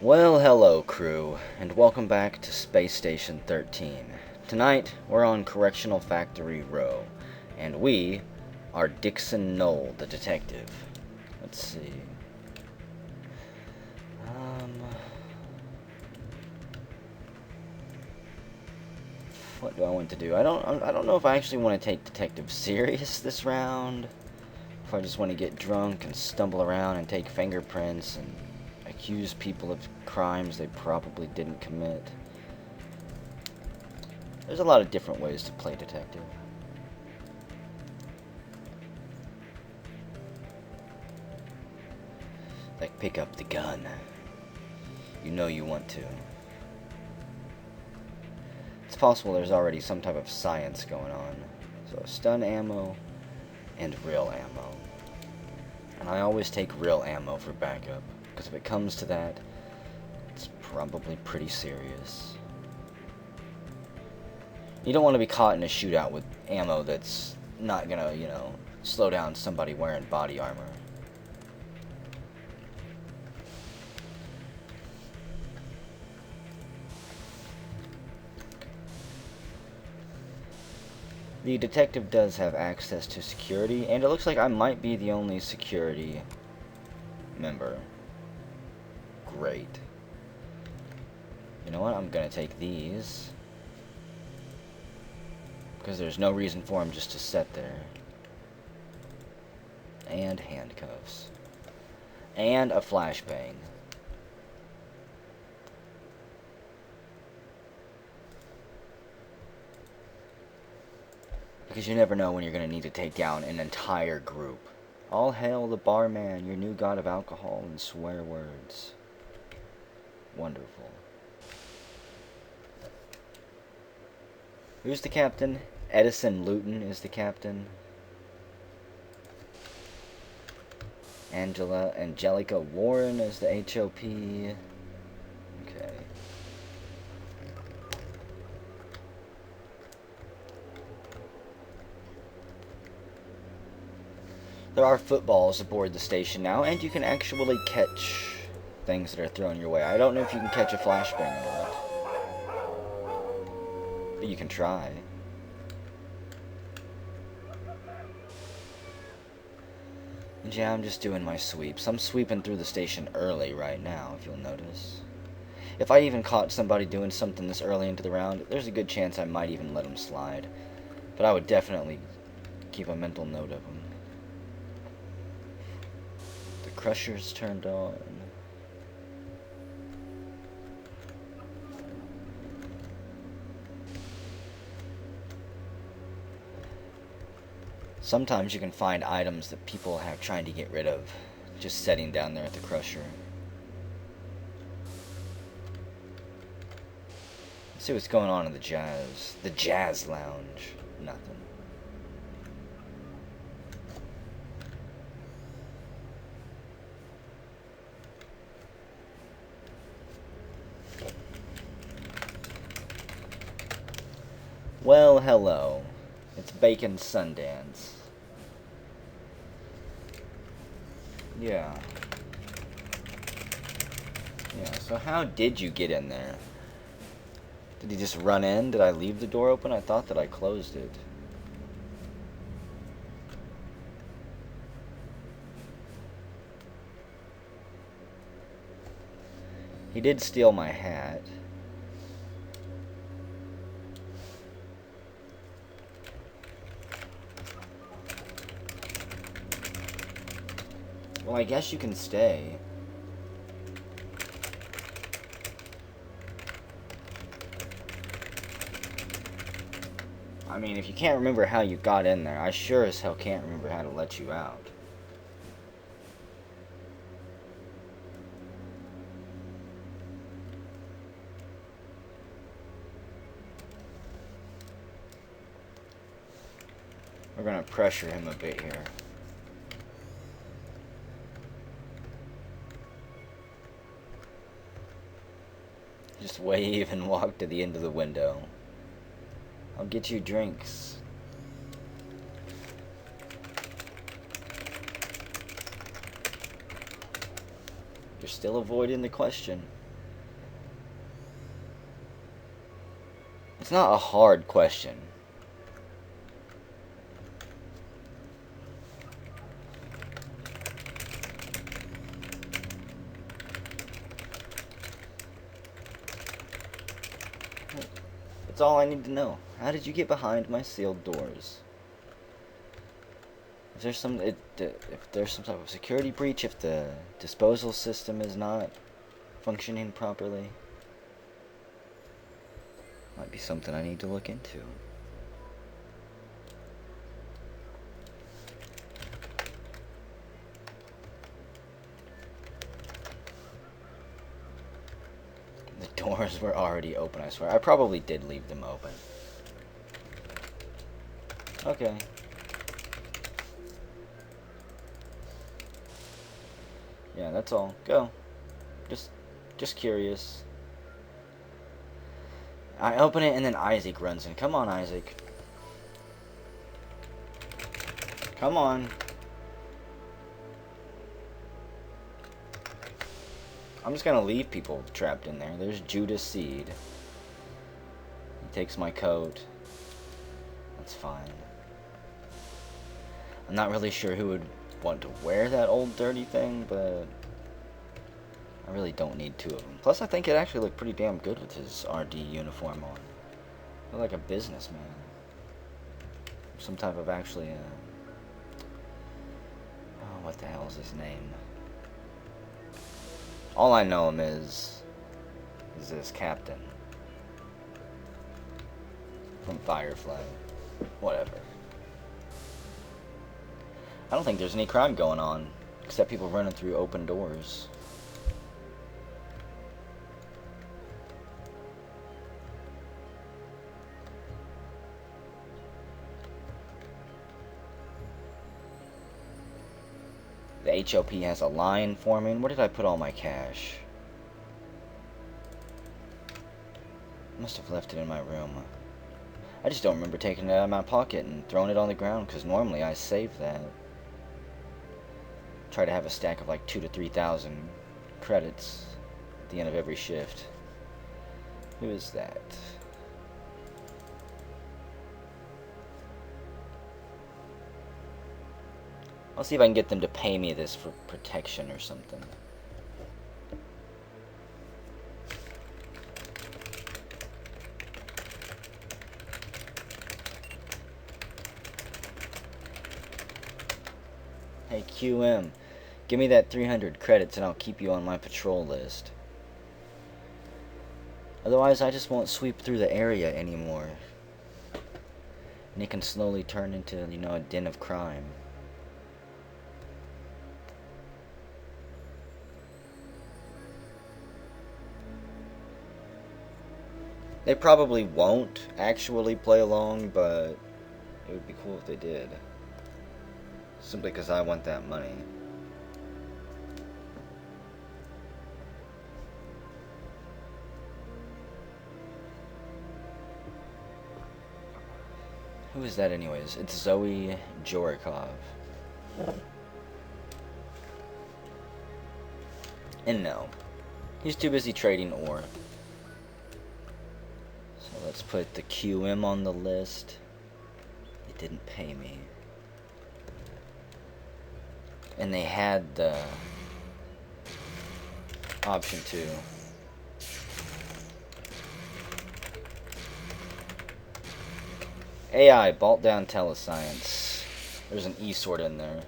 Well, hello, crew, and welcome back to Space Station 13. Tonight, we're on Correctional Factory Row, and we are Dixon Knoll, the detective. Let's see. What do I want to do? I don't know if I actually want to take detective serious this round. If I just want to get drunk and stumble around and take fingerprints and accuse people of crimes they probably didn't commit. There's a lot of different ways to play detective. Like pick up the gun. You know you want to. It's possible there's already some type of science going on. So stun ammo and real ammo. And I always take real ammo for backup, because if it comes to that, it's probably pretty serious. You don't want to be caught in a shootout with ammo that's not gonna, slow down somebody wearing body armor. The detective does have access to security, and it looks like I might be the only security member. Great. You know what? I'm gonna take these, because there's no reason for them just to sit there. And handcuffs. And a flashbang. Because you never know when you're going to need to take down an entire group. All hail the barman, your new god of alcohol and swear words. Wonderful. Who's the captain? Edison Luton is the captain. Angelica Warren is the HOP. Okay. There are footballs aboard the station now, and you can actually catch things that are thrown your way. I don't know if you can catch a flashbang or not, but you can try. And yeah, I'm just doing my sweeps. I'm sweeping through the station early right now, if you'll notice. If I even caught somebody doing something this early into the round, there's a good chance I might even let them slide. But I would definitely keep a mental note of them. Crusher's turned on. Sometimes you can find items that people have trying to get rid of, just sitting down there at the crusher. Let's see what's going on in the jazz lounge. Nothing. Well, hello. It's Bacon Sundance. Yeah, so how did you get in there? Did he just run in? Did I leave the door open? I thought that I closed it. He did steal my hat. Well, I guess you can stay. I mean, if you can't remember how you got in there, I sure as hell can't remember how to let you out. We're gonna pressure him a bit here. Just wave and walk to the end of the window. I'll get you drinks. You're still avoiding the question. It's not a hard question. That's all I need to know. How did you get behind my sealed doors? If there's some type of security breach, if the disposal system is not functioning properly, might be something I need to look into. The doors were already open, I swear. I probably did leave them open. Okay. Yeah, that's all. Go. Just curious. I open it and then Isaac runs in. Come on, Isaac. Come on. I'm just gonna leave people trapped in there. There's Judas Seed. He takes my coat. That's fine. I'm not really sure who would want to wear that old dirty thing, but I really don't need two of them. Plus, I think it actually looked pretty damn good with his RD uniform on. I look like a businessman. Some type of actually, oh, what the hell is his name? All I know him is this captain from Firefly. Whatever. I don't think there's any crime going on, except people running through open doors. The HOP has a line forming. Where did I put all my cash? Must have left it in my room. I just don't remember taking it out of my pocket and throwing it on the ground, because normally I save that. Try to have a stack of like 2,000 to 3,000 credits at the end of every shift. Who is that? I'll see if I can get them to pay me this for protection or something. Hey QM, give me that 300 credits and I'll keep you on my patrol list. Otherwise, I just won't sweep through the area anymore. And it can slowly turn into, you know, a den of crime. They probably won't actually play along, but it would be cool if they did. Simply because I want that money. Who is that anyways? It's Zoe Jorikov. And no, he's too busy trading ore. So let's put the QM on the list. They didn't pay me. And they had the option to AI, bolt down telescience. There's an E sort in there.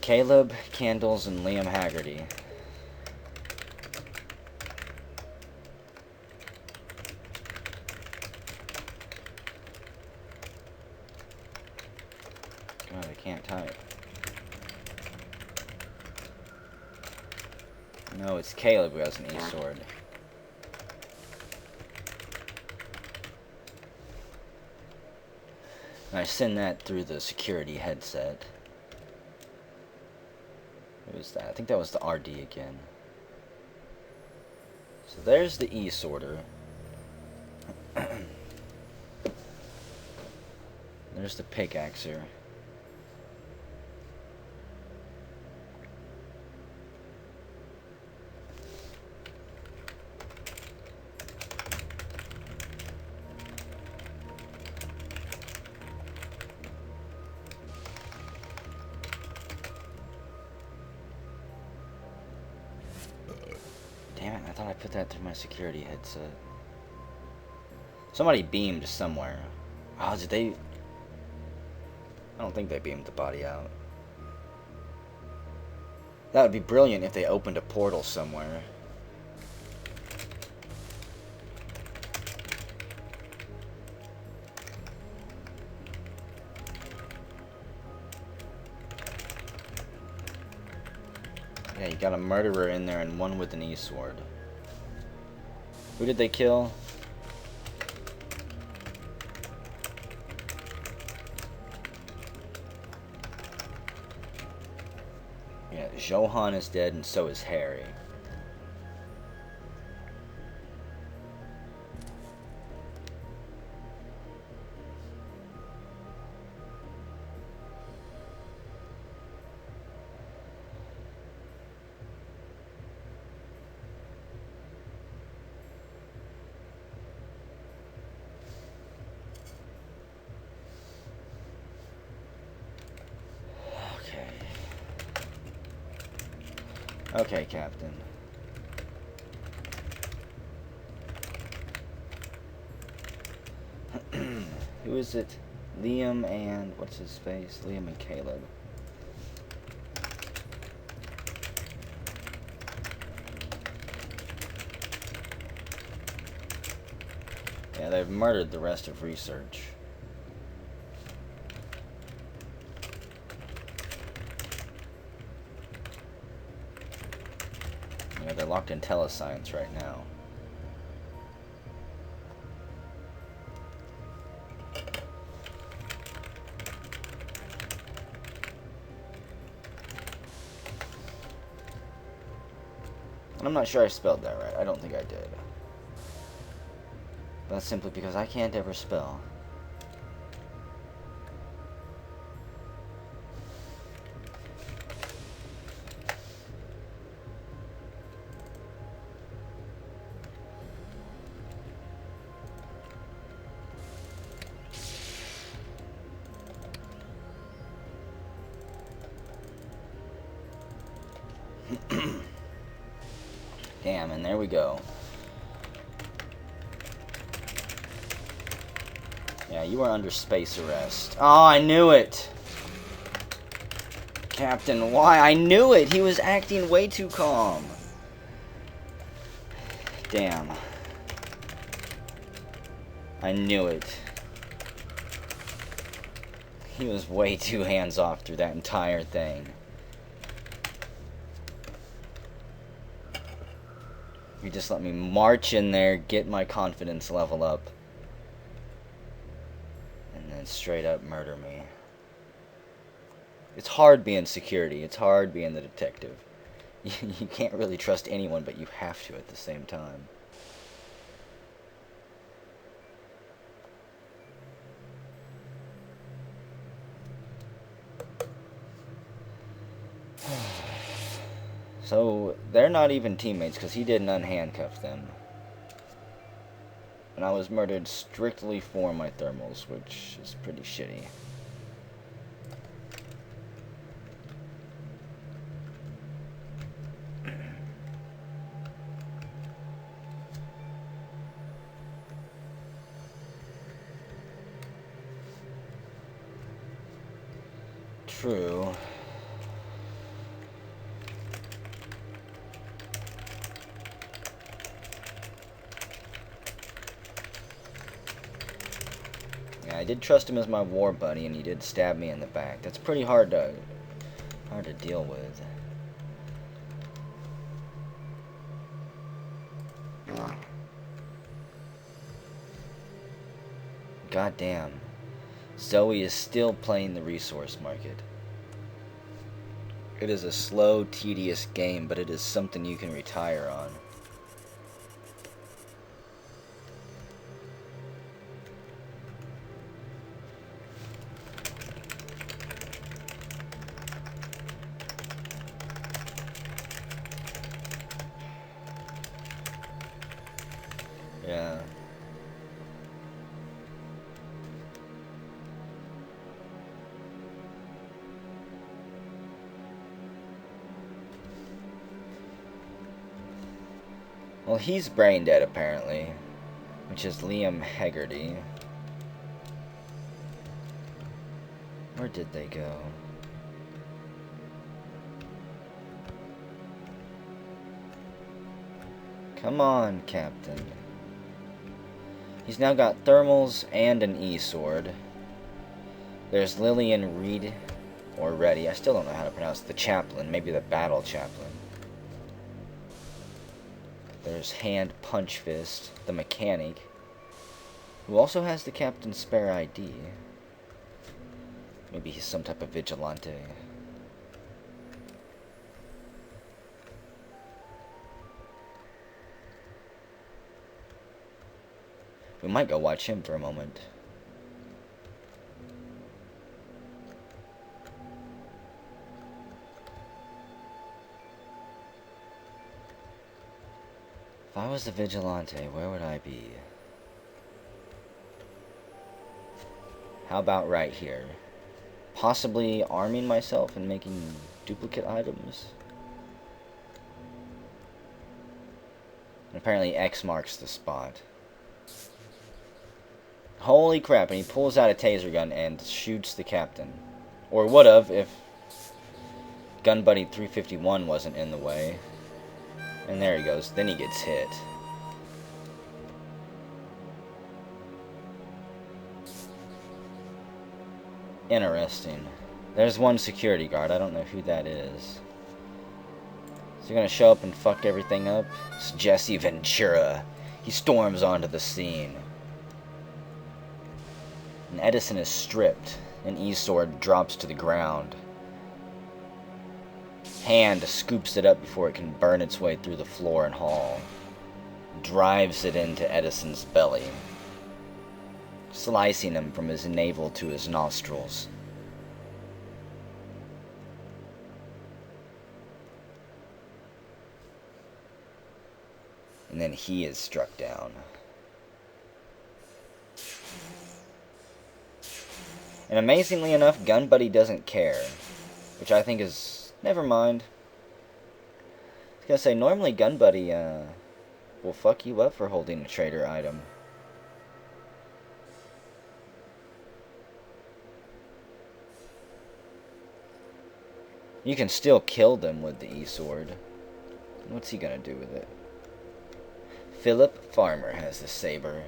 Caleb, Candles, and Liam Haggerty. God, I can't type. No, it's Caleb who has an E sword. And I send that through the security headset. Who was that? I think that was the RD again. So there's the E sorter. There's the pickaxer. thought I put that through my security headset. Somebody beamed somewhere. Oh, did they? I don't think they beamed the body out. That would be brilliant if they opened a portal somewhere. Yeah, you got a murderer in there and one with an E-sword. Who did they kill? Yeah, Johan is dead and so is Harry. Okay, Captain. Who is it? Liam and... what's his face? Liam and Caleb. Yeah, they've murdered the rest of research. Yeah, they're locked in telescience right now. And I'm not sure I spelled that right. I don't think I did. That's simply because I can't ever spell. Damn, and there we go. Yeah, you are under space arrest. Oh, I knew it! Captain, why? I knew it! He was acting way too calm. Damn. I knew it. He was way too hands-off through that entire thing. You just let me march in there, get my confidence level up, and then straight up murder me. It's hard being security. It's hard being the detective. You can't really trust anyone, but you have to at the same time. So, they're not even teammates because he didn't unhandcuff them. And I was murdered strictly for my thermals, which is pretty shitty. True. Yeah, I did trust him as my war buddy, and he did stab me in the back. That's pretty hard to deal with. God damn. Zoe is still playing the resource market. It is a slow, tedious game, but it is something you can retire on. Yeah. Well, he's brain dead, apparently. Which is Liam Haggerty. Where did they go? Come on, Captain. He's now got thermals and an E-sword. There's Lillian Reed, or Reddy. I still don't know how to pronounce the chaplain. Maybe the battle chaplain. There's Hand Punch Fist, the mechanic, who also has the captain's spare ID. Maybe he's some type of vigilante. We might go watch him for a moment. If I was a vigilante, where would I be? How about right here? Possibly arming myself and making duplicate items? And apparently X marks the spot. Holy crap, and he pulls out a taser gun and shoots the captain. Or would've if Gun Buddy 351 wasn't in the way. And there he goes. Then he gets hit. Interesting. There's one security guard. I don't know who that is. Is he gonna show up and fuck everything up? It's Jesse Ventura. He storms onto the scene. And Edison is stripped. An E-sword drops to the ground. Hand scoops it up before it can burn its way through the floor and hall. Drives it into Edison's belly, slicing him from his navel to his nostrils. And then he is struck down. And amazingly enough, Gun Buddy doesn't care, which I think is... Never mind. I was gonna say, normally Gun Buddy will fuck you up for holding a trader item. You can still kill them with the E-sword. What's he gonna do with it? Philip Farmer has the saber.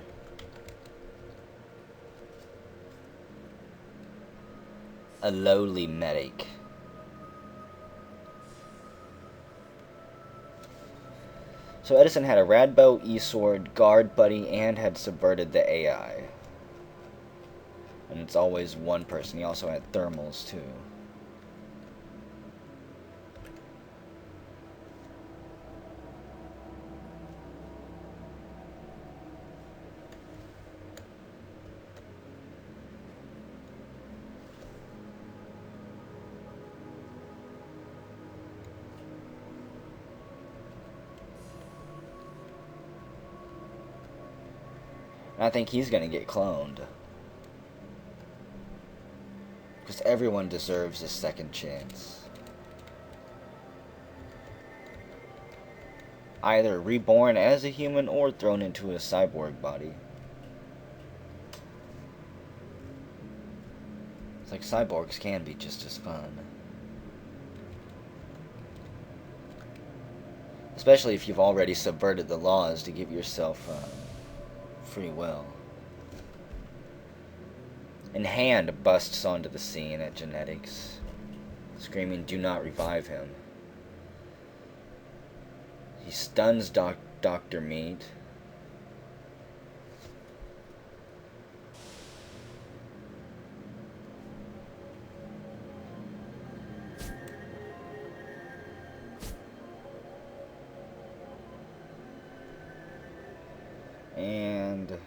A lowly medic. So Edison had a Radbow, E-sword, Guard Buddy, and had subverted the AI. And it's always one person. He also had thermals, too. I think he's gonna get cloned. Because everyone deserves a second chance. Either reborn as a human or thrown into a cyborg body. It's like cyborgs can be just as fun. Especially if you've already subverted the laws to give yourself free will. And Hand busts onto the scene at Genetics, screaming, "Do not revive him." He stuns Dr. Meat. And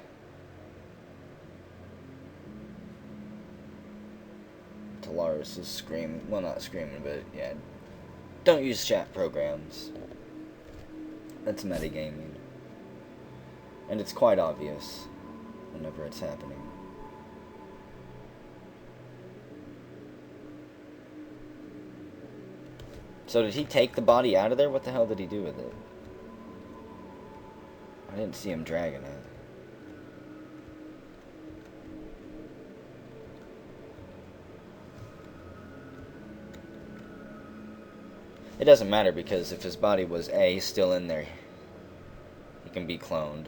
Talaris is screaming, well, not screaming, but yeah, don't use chat programs. That's metagaming. And it's quite obvious whenever it's happening. So did he take the body out of there? What the hell did he do with it? I didn't see him dragging it. It doesn't matter because if his body was A, still in there, he can be cloned.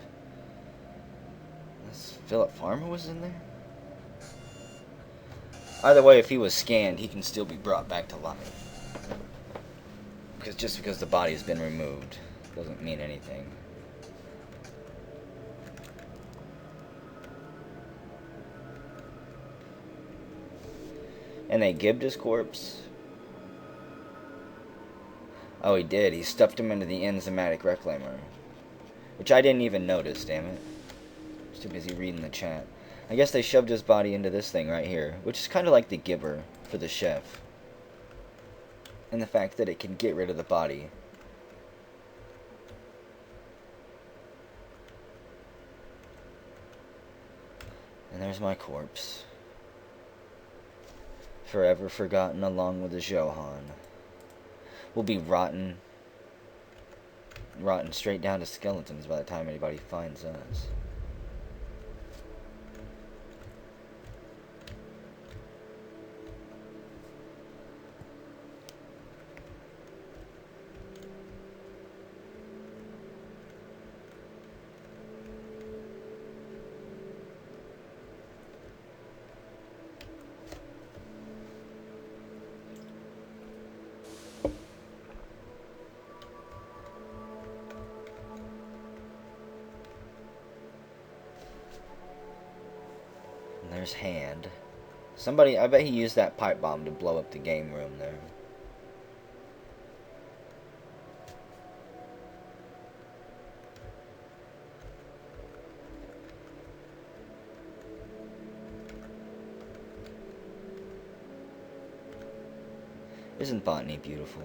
This Philip Farmer was in there? Either way, if he was scanned, he can still be brought back to life. Because just because the body's been removed doesn't mean anything. And they gibbed his corpse? Oh, he did. He stuffed him into the enzymatic reclaimer. Which I didn't even notice, damn it. I was too busy reading the chat. I guess they shoved his body into this thing right here, which is kind of like the gibber for the chef. And the fact that it can get rid of the body. And there's my corpse. Forever forgotten along with the Johan. We'll be rotten straight down to skeletons by the time anybody finds us. There's Hand. Somebody, I bet he used that pipe bomb to blow up the game room there. Isn't botany beautiful?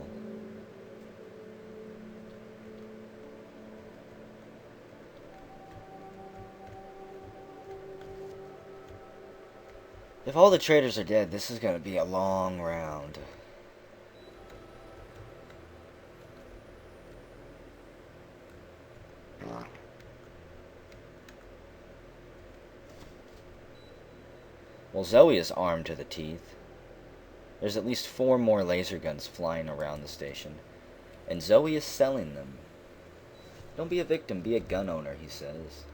If all the traitors are dead, this is going to be a long round. Well, Zoe is armed to the teeth. There's at least 4 more laser guns flying around the station. And Zoe is selling them. Don't be a victim, be a gun owner, he says.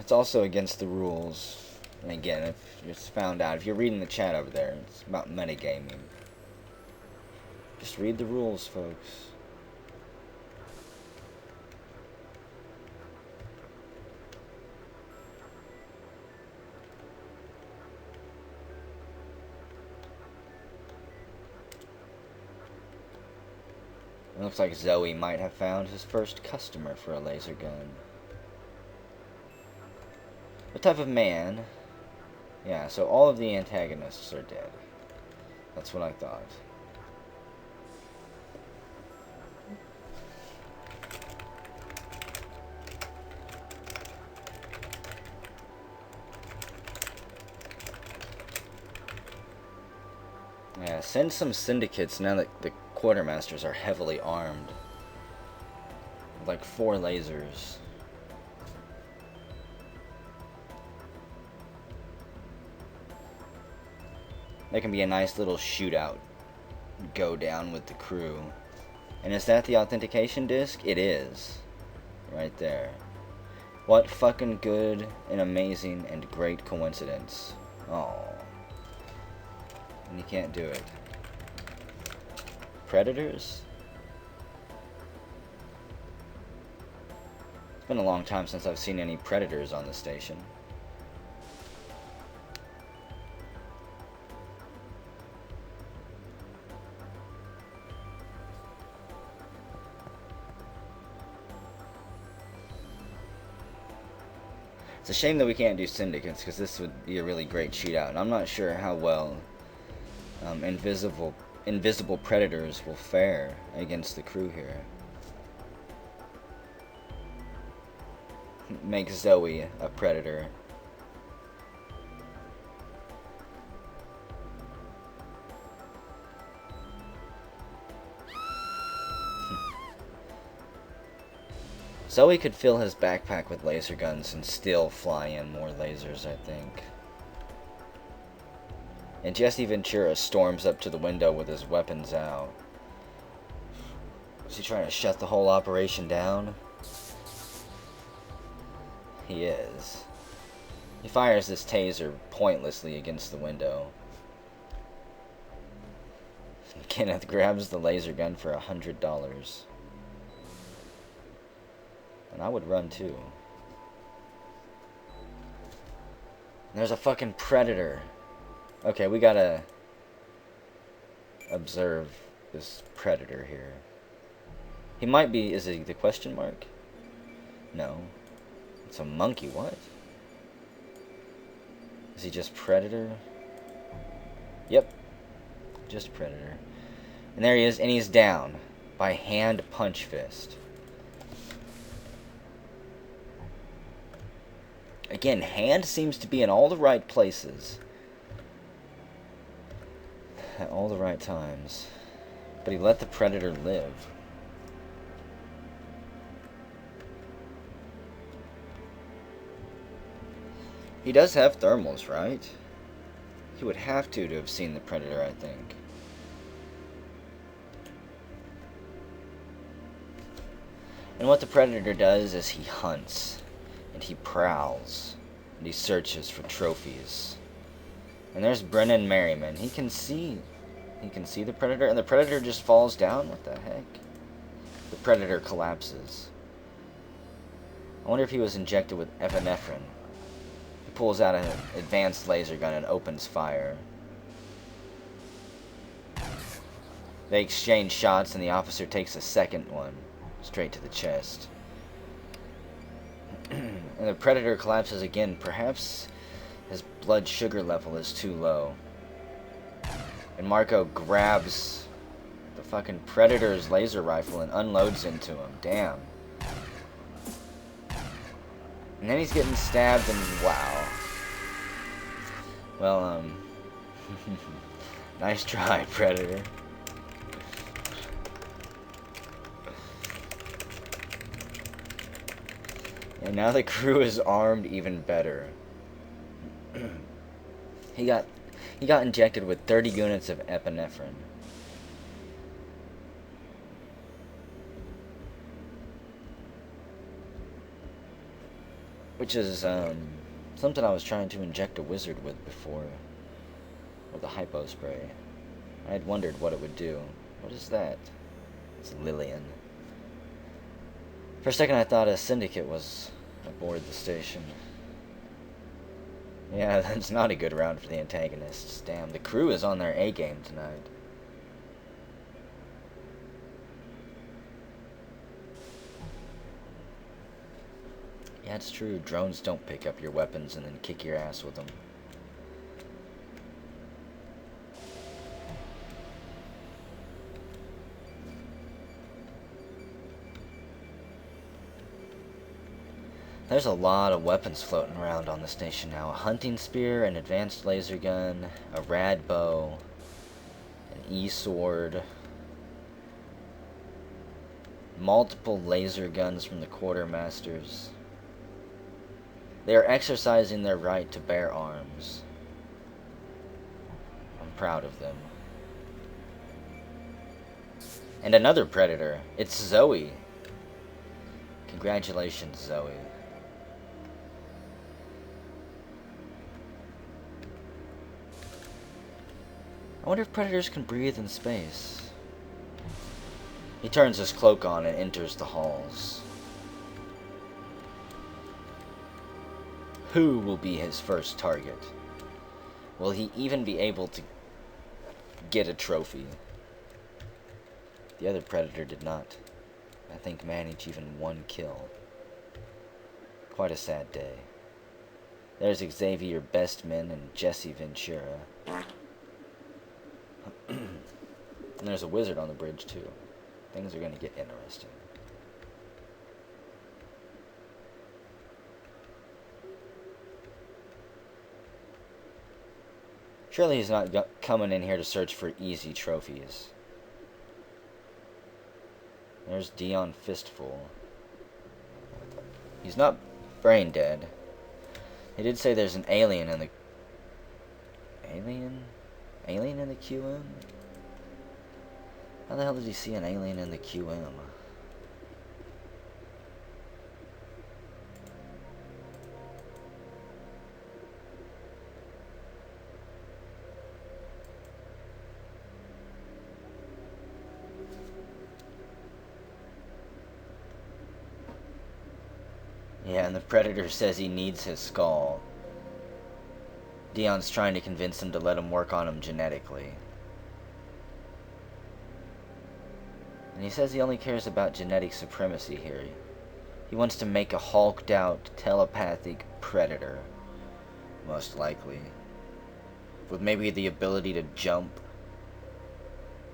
It's also against the rules. And again, if it's found out, if you're reading the chat over there, it's about metagaming. Just read the rules, folks. It looks like Zoe might have found his first customer for a laser gun. What type of man? Yeah, so all of the antagonists are dead. That's what I thought. Yeah, send some syndicates now that the quartermasters are heavily armed. With like 4 lasers. That can be a nice little shootout. Go down with the crew. And is that the authentication disc? It is. Right there. What fucking good and amazing and great coincidence. Oh. And you can't do it. Predators? It's been a long time since I've seen any predators on the station. It's a shame that we can't do syndicates, because this would be a really great cheat out, and I'm not sure how well invisible predators will fare against the crew here. Make Zoe a predator. Zoe could fill his backpack with laser guns and still fly in more lasers, I think. And Jesse Ventura storms up to the window with his weapons out. Is he trying to shut the whole operation down? He is. He fires this taser pointlessly against the window. Kenneth grabs the laser gun for $100. And I would run too. And there's a fucking predator. Okay, we gotta observe this predator here. He might be, is he the question mark? No. It's a monkey, what? Is he just predator? Yep. Just predator. And there he is, and he's down by hand punch fist. Again, hand seems to be in all the right places. At all the right times. But he let the predator live. He does have thermals, right? He would have to have seen the predator, I think. And what the predator does is he hunts. And he prowls. And he searches for trophies. And there's Brennan Merriman. He can see the predator, and the predator just falls down. What the heck? The predator collapses. I wonder if he was injected with epinephrine. He pulls out an advanced laser gun and opens fire. They exchange shots, and the officer takes a second one, straight to the chest. And the predator collapses again. Perhaps his blood sugar level is too low. And Marco grabs the fucking predator's laser rifle and unloads into him. Damn. And then he's getting stabbed and wow. Well, nice try, Predator. And now the crew is armed even better. He got injected with 30 units of epinephrine. Which is something I was trying to inject a wizard with before. With a hypo spray. I had wondered what it would do. What is that? It's Lillian. For a second I thought a syndicate was aboard the station. Yeah, that's not a good round for the antagonists. Damn, the crew is on their A game tonight. Yeah, it's true. Drones don't pick up your weapons and then kick your ass with them. There's a lot of weapons floating around on the station now. A hunting spear, an advanced laser gun, a rad bow, an e-sword, multiple laser guns from the quartermasters. They are exercising their right to bear arms. I'm proud of them. And another predator. It's Zoe. Congratulations, Zoe. I wonder if predators can breathe in space. He turns his cloak on and enters the halls. Who will be his first target? Will he even be able to get a trophy? The other predator did not, I think, manage even one kill. Quite a sad day. There's Xavier Bestman and Jesse Ventura. And there's a wizard on the bridge, too. Things are going to get interesting. Surely he's not coming in here to search for easy trophies. There's Dion Fistful. He's not brain dead. He did say there's an alien in the... Alien? Alien in the QM? How the hell did he see an alien in the QM? Yeah, and the Predator says he needs his skull. Dion's trying to convince him to let him work on him genetically. And he says he only cares about genetic supremacy here. He wants to make a hulked out, telepathic predator. Most likely. With maybe the ability to jump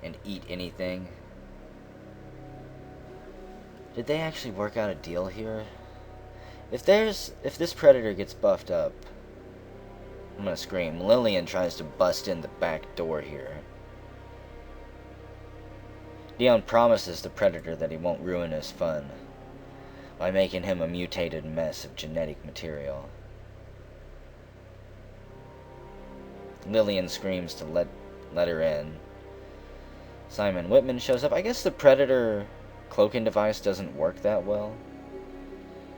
and eat anything. Did they actually work out a deal here? If this predator gets buffed up, I'm gonna scream. Lillian tries to bust in the back door here. Dion promises the predator that he won't ruin his fun by making him a mutated mess of genetic material. Lillian screams to let her in. Simon Whitman shows up. I guess the predator cloaking device doesn't work that well.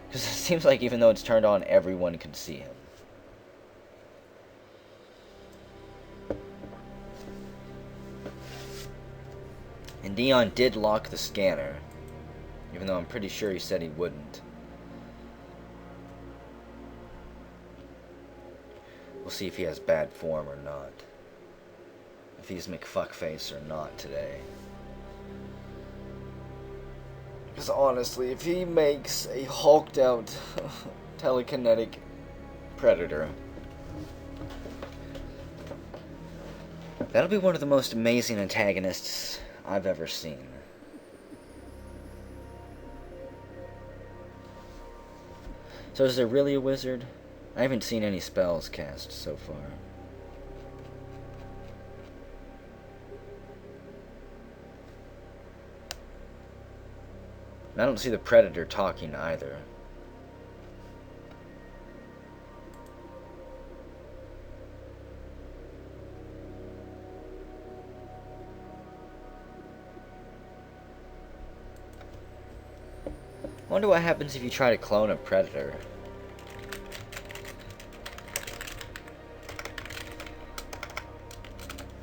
Because it seems like even though it's turned on, everyone can see him. And Dion did lock the scanner, even though I'm pretty sure he said he wouldn't. We'll see if he has bad form or not. If he's McFuckface or not today. Because honestly, if he makes a hulked out telekinetic predator, that'll be one of the most amazing antagonists I've ever seen. So is there really a wizard? I haven't seen any spells cast so far. And I don't see the predator talking either. I wonder what happens if you try to clone a predator.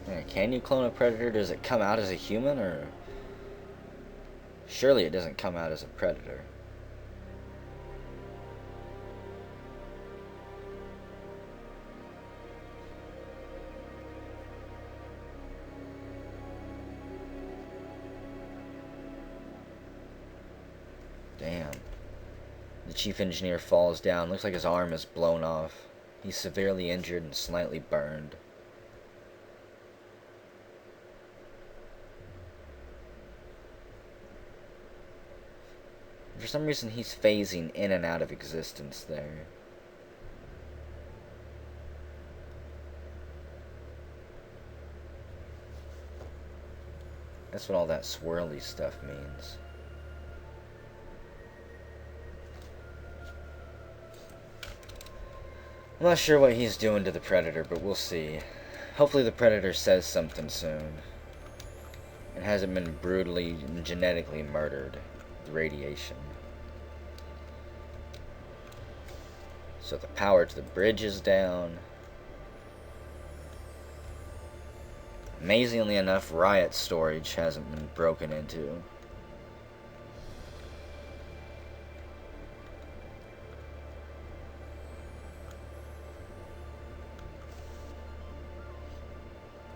Yeah, can you clone a predator? Does it come out as a human, or... Surely it doesn't come out as a predator. Damn. The chief engineer falls down. Looks like his arm is blown off. He's severely injured and slightly burned. For some reason, he's phasing in and out of existence there. That's what all that swirly stuff means. I'm not sure what he's doing to the Predator, but we'll see. Hopefully the Predator says something soon. And hasn't been brutally and genetically murdered with radiation. So the power to the bridge is down. Amazingly enough, Riot storage hasn't been broken into.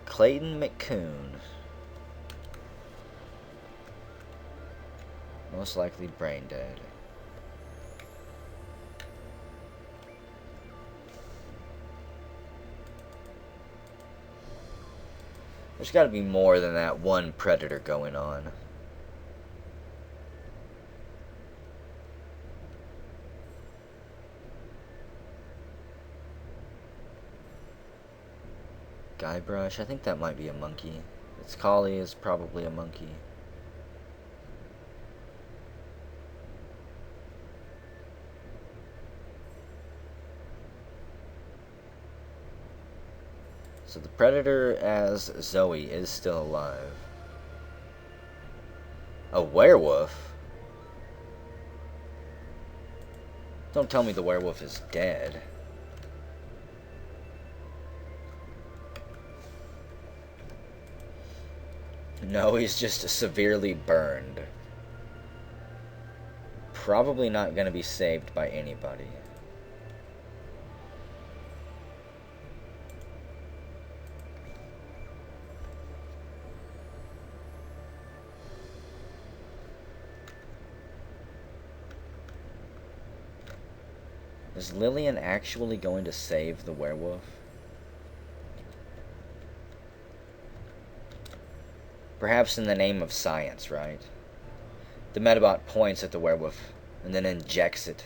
Clayton McCoon. Most likely brain dead. There's got to be more than that one predator going on. Guybrush, I think that might be a monkey. Its collie is probably a monkey. So the predator as Zoe is still alive. A werewolf? Don't tell me the werewolf is dead. No, he's just severely burned. Probably not going to be saved by anybody. Is Lillian actually going to save the werewolf? Perhaps in the name of science, right? The Medabot points at the werewolf and then injects it,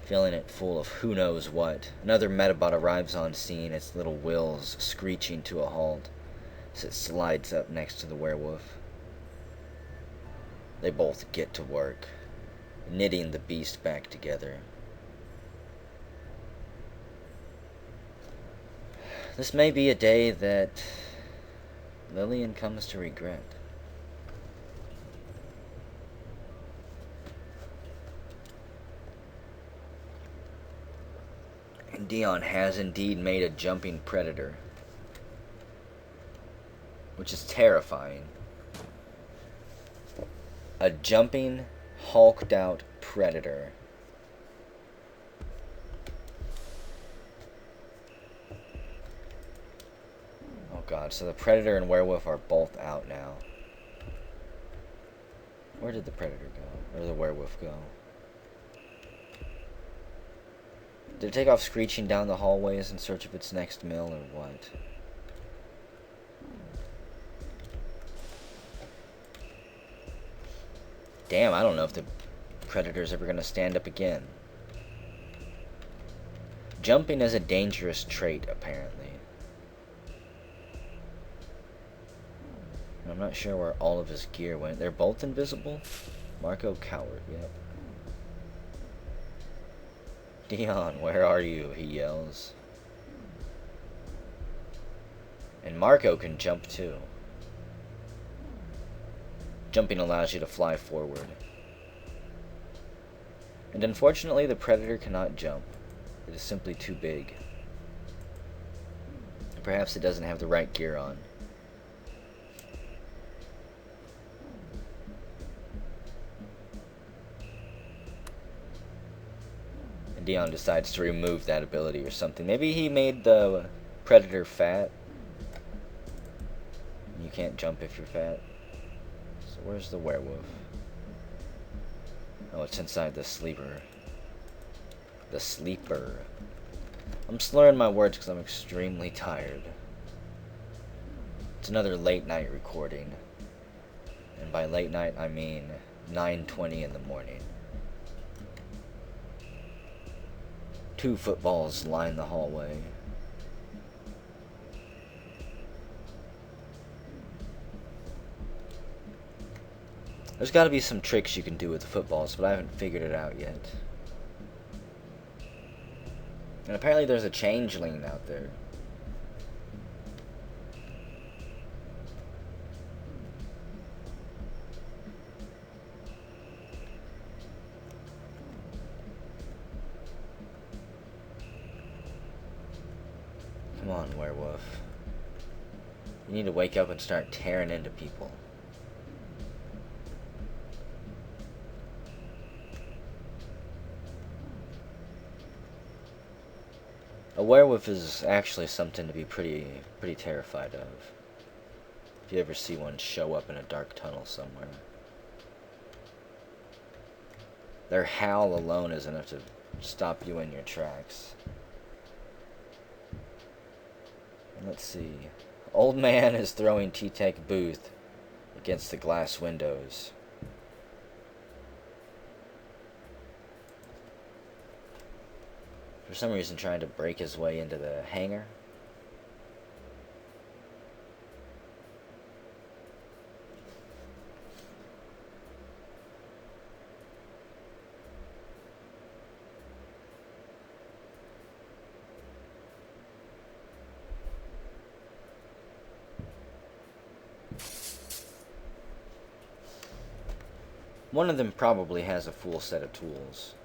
filling it full of who knows what. Another Medabot arrives on scene, its little wheels screeching to a halt as it slides up next to the werewolf. They both get to work, knitting the beast back together. This may be a day that Lillian comes to regret. And Dion has indeed made a jumping predator, which is terrifying. A jumping, hulked out predator. Oh god, so the predator and werewolf are both out now. Where did the predator go? Or the werewolf go? Did it take off screeching down the hallways in search of its next meal, or what? Damn, I don't know if the predator's ever gonna stand up again. Jumping is a dangerous trait, apparently. I'm not sure where all of his gear went. They're both invisible? Marco Coward, yep. Dion, where are you? He yells. And Marco can jump too. Jumping allows you to fly forward. And unfortunately, the predator cannot jump. It is simply too big. Perhaps it doesn't have the right gear on. And Dion decides to remove that ability or something. Maybe he made the predator fat. You can't jump if you're fat. So where's the werewolf? Oh, it's inside the sleeper. The sleeper. I'm slurring my words because I'm extremely tired. It's another late night recording. And by late night, I mean 9:20 in the morning. 2 footballs line the hallway. There's got to be some tricks you can do with the footballs, but I haven't figured it out yet. And apparently there's a changeling out there. Come on, werewolf. You need to wake up and start tearing into people. A werewolf is actually something to be pretty terrified of. If you ever see one show up in a dark tunnel somewhere. Their howl alone is enough to stop you in your tracks. And let's see. Old man is throwing T-Tech booth against the glass windows. For some reason trying to break his way into the hangar. One of them probably has a full set of tools.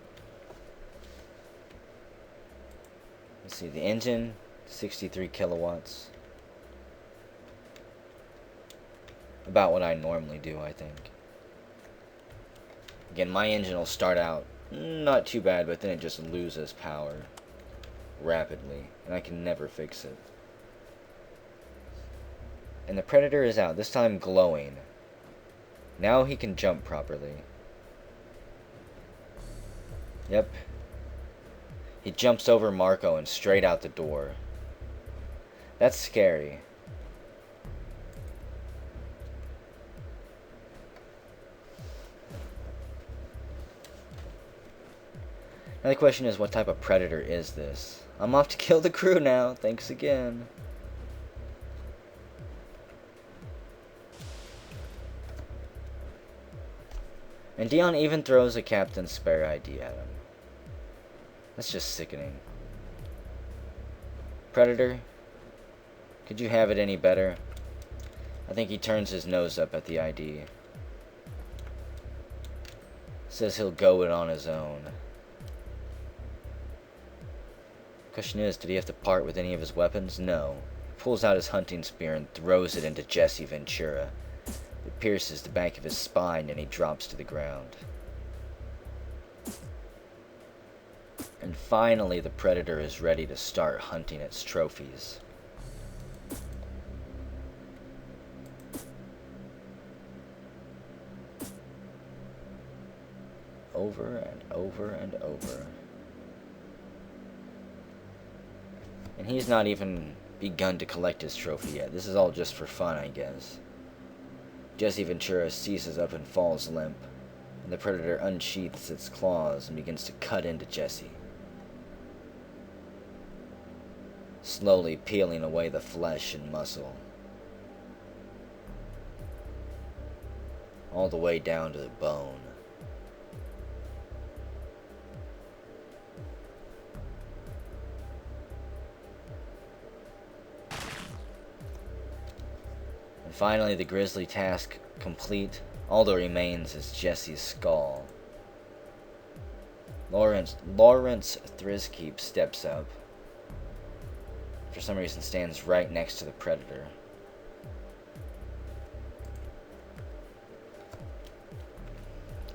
Let's see, the engine, 63 kilowatts. About what I normally do, I think. Again, my engine will start out not too bad, but then it just loses power rapidly, and I can never fix it. And the Predator is out, this time glowing. Now he can jump properly. Yep. He jumps over Marco and straight out the door. That's scary. Now the question is, what type of Predator is this? I'm off to kill the crew now. Thanks again. And Dion even throws a Captain's Spare ID at him. That's just sickening. Predator, could you have it any better? I think he turns his nose up at the ID. Says he'll go it on his own. Question is, did he have to part with any of his weapons? No. He pulls out his hunting spear and throws it into Jesse Ventura. It pierces the back of his spine and he drops to the ground. And finally, the Predator is ready to start hunting its trophies. Over and over and over. And he's not even begun to collect his trophy yet. This is all just for fun, I guess. Jesse Ventura seizes up and falls limp, and the Predator unsheaths its claws and begins to cut into Jesse, slowly peeling away the flesh and muscle, all the way down to the bone. And finally, the grisly task complete. All that remains is Jesse's skull. Lawrence Thriskeep steps up. For some reason stands right next to the Predator.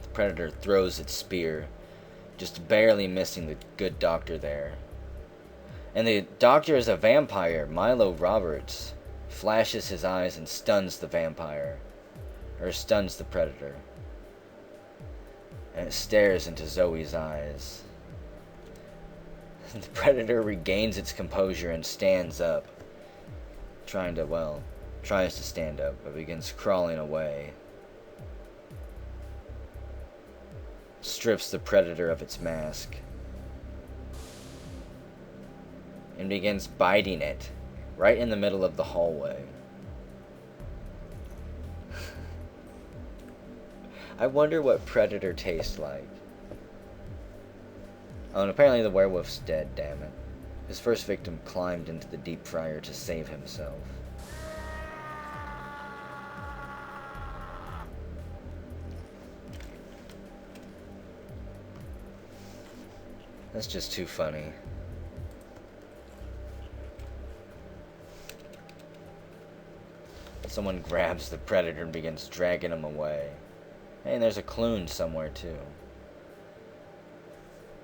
The Predator throws its spear, just barely missing the good doctor there. And the doctor is a vampire. Milo Roberts flashes his eyes and stuns the vampire, or stuns the Predator. And it stares into Zoe's eyes. The Predator regains its composure and stands up. Tries to stand up, but begins crawling away. Strips the Predator of its mask. And begins biting it, right in the middle of the hallway. I wonder what Predator tastes like. Oh, and apparently the werewolf's dead, damn it. His first victim climbed into the deep fryer to save himself. That's just too funny. Someone grabs the Predator and begins dragging him away. Hey, and there's a Clune somewhere too.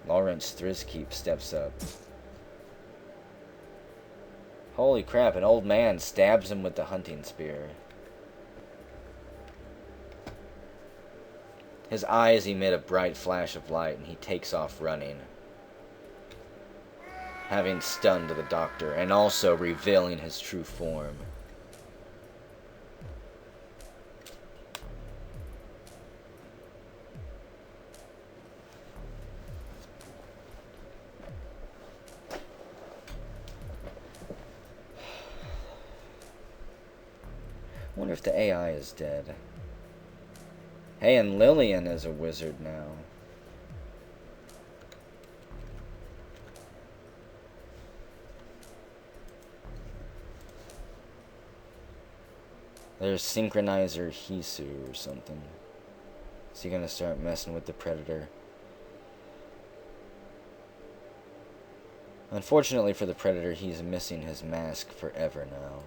Lawrence Thriskeep steps up. Holy crap, an old man stabs him with the hunting spear. His eyes emit a bright flash of light and he takes off running, having stunned the doctor and also revealing his true form. if the AI is dead. Hey, and Lillian is a wizard now. There's Synchronizer Hisu or something. Is he gonna start messing with the Predator? Unfortunately for the Predator, he's missing his mask forever now.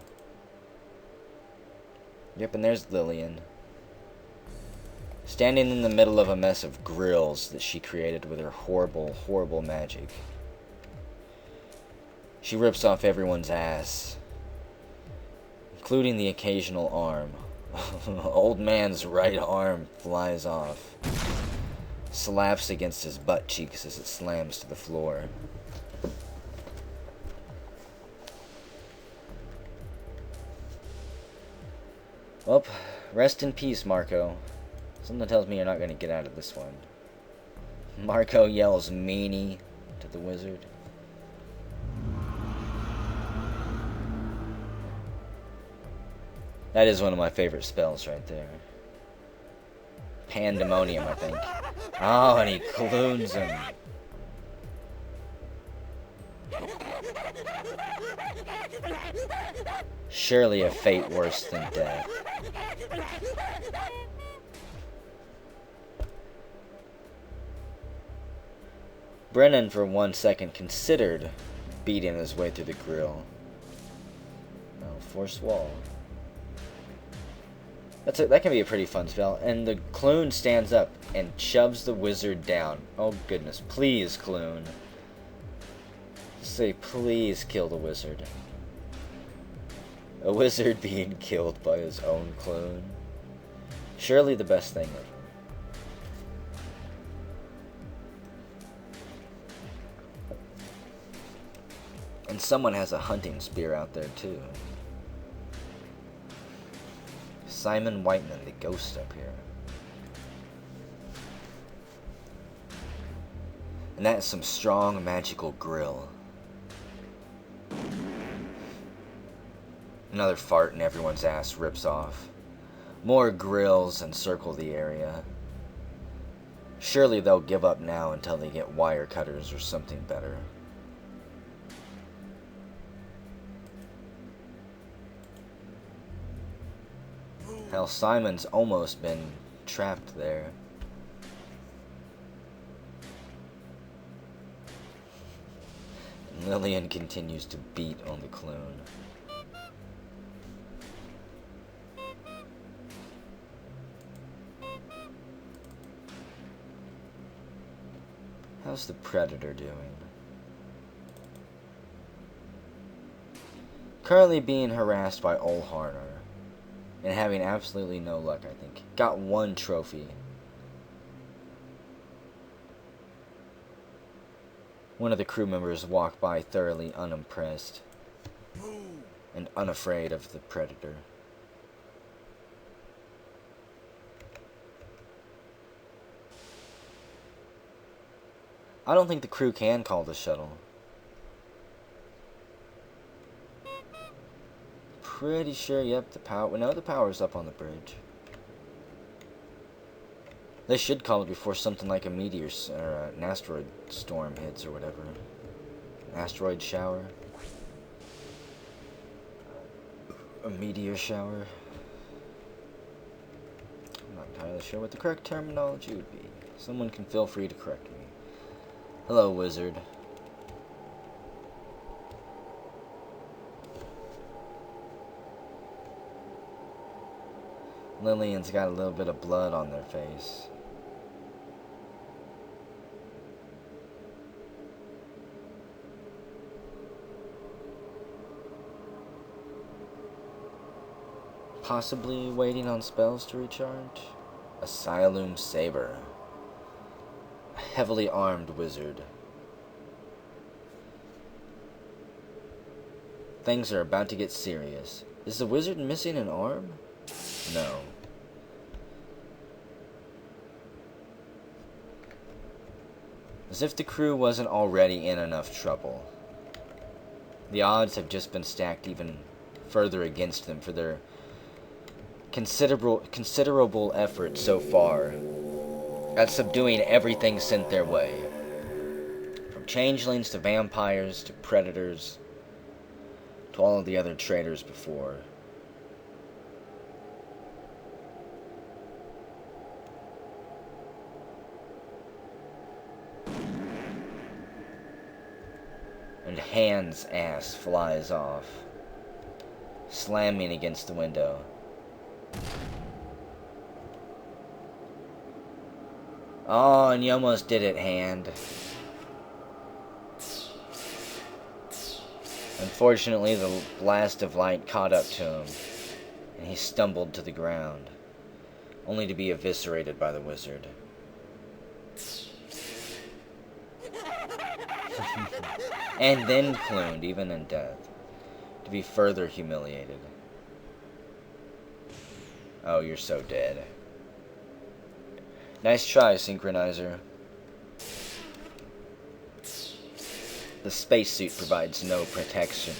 Yep, and there's Lillian. Standing in the middle of a mess of grills that she created with her horrible, horrible magic. She rips off everyone's ass, including the occasional arm. Old man's right arm flies off. Slaps against his butt cheeks as it slams to the floor. Well, rest in peace, Marco. Something tells me you're not going to get out of this one. Marco yells meanie to the wizard. That is one of my favorite spells right there. Pandemonium, I think. Oh, and he clunes him. Surely a fate worse than death. Brennan for 1 second considered beating his way through the grill. Oh, forced wall. That can be a pretty fun spell. And the Clune stands up and shoves the wizard down. Oh goodness, please, Clune. Say please kill the wizard. A wizard being killed by his own clone. Surely the best thing ever. And someone has a hunting spear out there too. Simon Whiteman, the ghost up here. And that is some strong magical grill. Another fart and everyone's ass rips off. More grills encircle the area. Surely they'll give up now until they get wire cutters or something better. Hell, Simon's almost been trapped there. And Lillian continues to beat on the clone. How's the Predator doing? Currently being harassed by Ol Harner. And having absolutely no luck, I think. Got 1 trophy. One of the crew members walked by thoroughly unimpressed. And unafraid of the Predator. I don't think the crew can call the shuttle. Pretty sure, yep, the power's up on the bridge. They should call it before something like a meteor or an asteroid storm hits or whatever. An asteroid shower. A meteor shower. I'm not entirely sure what the correct terminology would be. Someone can feel free to correct me. Hello, wizard. Lillian's got a little bit of blood on their face. Possibly waiting on spells to recharge? Asylum Saber. A heavily armed wizard. Things are about to get serious. Is the wizard missing an arm? No. As if the crew wasn't already in enough trouble. The odds have just been stacked even further against them for their considerable effort so far at subduing everything sent their way. From changelings to vampires to predators to all of the other traitors before. And Hand's ass flies off, slamming against the window. Oh, and you almost did it, Hand. Unfortunately, the blast of light caught up to him, and he stumbled to the ground, only to be eviscerated by the wizard. And then plumed, even in death, to be further humiliated. Oh, you're so dead. Nice try, Synchronizer. The spacesuit provides no protection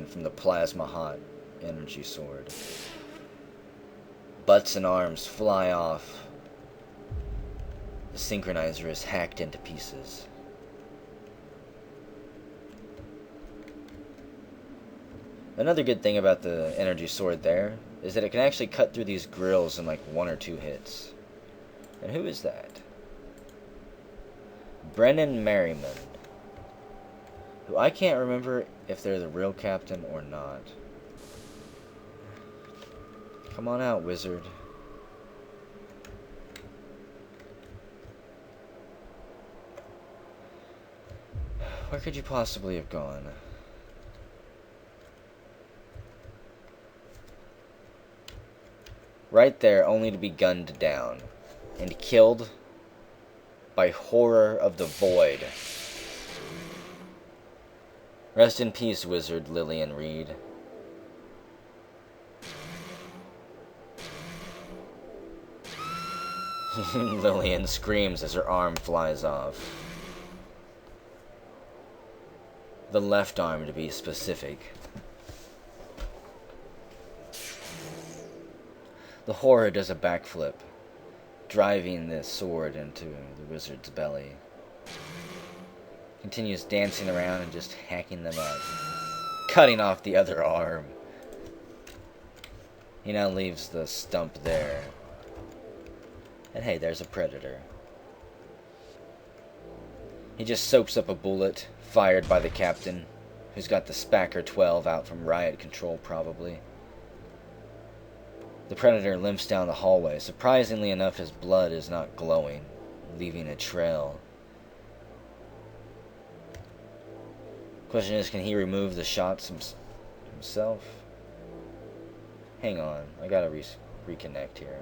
from the plasma hot energy sword. Butts and arms fly off. The Synchronizer is hacked into pieces. Another good thing about the energy sword there is that it can actually cut through these grills in like 1 or 2 hits. And who is that? Brennan Merriman, who I can't remember if they're the real captain or not. Come on out, wizard. Where could you possibly have gone? Right there, only to be gunned down and killed by Horror of the Void. Rest in peace, Wizard Lillian Reed. Lillian screams as her arm flies off. The left arm, to be specific. The Horror does a backflip, driving the sword into the wizard's belly. Continues dancing around and just hacking them up, cutting off the other arm. He now leaves the stump there. And hey, there's a predator. He just soaks up a bullet, fired by the captain, who's got the Spacker 12 out from riot control, probably. The predator limps down the hallway. Surprisingly enough, his blood is not glowing, leaving a trail. Question is, can he remove the shots himself? Hang on, I gotta reconnect here.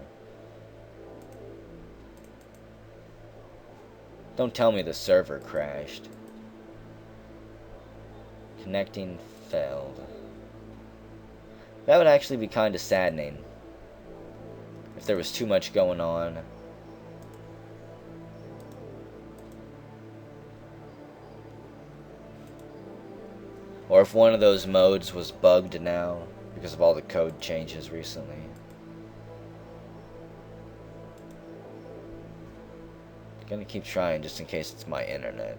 Don't tell me the server crashed. Connecting failed. That would actually be kind of saddening if there was too much going on. Or if one of those modes was bugged now because of all the code changes recently. I'm gonna keep trying just in case it's my internet.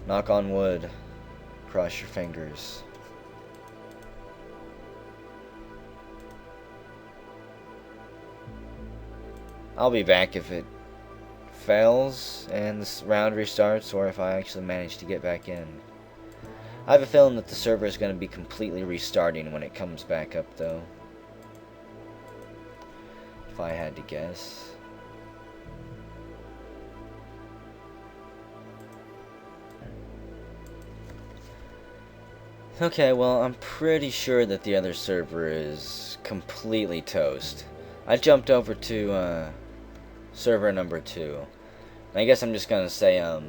Knock on wood. Cross your fingers. I'll be back if it fails and this round restarts, or if I actually manage to get back in. I have a feeling that the server is going to be completely restarting when it comes back up, though. If I had to guess. Okay, well, I'm pretty sure that the other server is completely toast. I jumped over to server number 2. I guess I'm just gonna say, I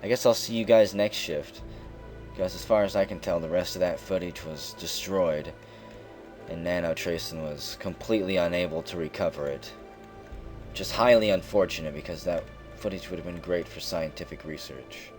guess I'll see you guys next shift. Because as far as I can tell, the rest of that footage was destroyed. And Nanotracin was completely unable to recover it. Which is highly unfortunate, because that footage would have been great for scientific research.